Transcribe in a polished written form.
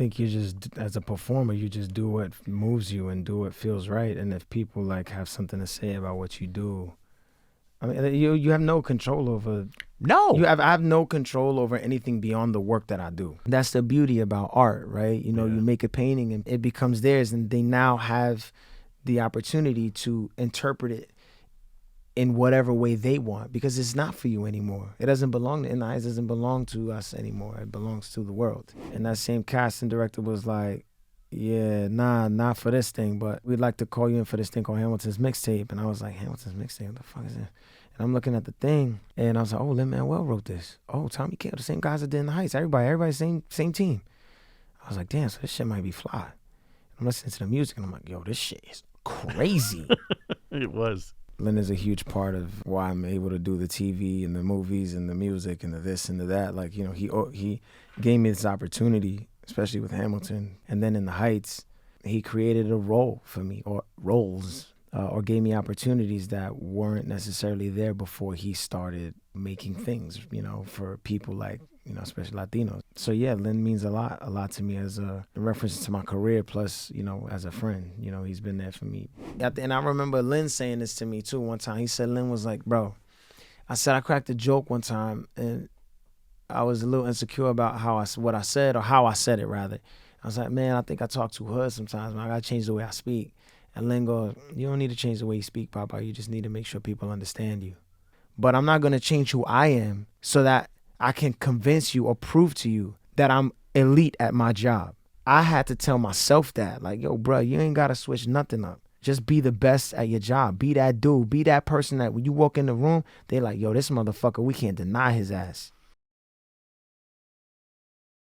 think you just, as a performer, you just do what moves you and do what feels right. And if people like have something to say about what you do, I mean, you have no control over. No. I have no control over anything beyond the work that I do. That's the beauty about art, right? You know, you make a painting and it becomes theirs, and they now have the opportunity to interpret it in whatever way they want, because it's not for you anymore. It doesn't belong to In the Heights, doesn't belong to us anymore. It belongs to the world. And that same casting director was like, yeah, nah, not for this thing, but we'd like to call you in for this thing called Hamilton's Mixtape. And I was like, Hamilton's Mixtape? What the fuck is that? And I'm looking at the thing, and I was like, oh, Lin-Manuel wrote this. Oh, Tommy Kail, the same guys that did In the Heights. Everybody, same team. I was like, damn, so this shit might be fly. I'm listening to the music, and I'm like, yo, this shit is crazy. It was. Lin is a huge part of why I'm able to do the TV and the movies and the music and the this and the that. Like, you know, he gave me this opportunity, especially with Hamilton. And then In the Heights, he created a role for me, or roles, or gave me opportunities that weren't necessarily there before he started making things, you know, for people like, you know, especially Latinos. So yeah, Lin means a lot to me as a reference to my career, plus, you know, as a friend. You know, he's been there for me. And I remember Lin saying this to me too one time. He said, Lin was like, bro, I cracked a joke one time, and I was a little insecure about what I said, or how I said it rather. I was like, man, I think I talk too hood sometimes, man. I gotta change the way I speak. And Lin goes, you don't need to change the way you speak, Papa. You just need to make sure people understand you. But I'm not gonna change who I am so that I can convince you or prove to you that I'm elite at my job. I had to tell myself that, like, yo, bro, you ain't gotta switch nothing up. Just be the best at your job. Be that dude. Be that person that when you walk in the room, they like, yo, this motherfucker, we can't deny his ass.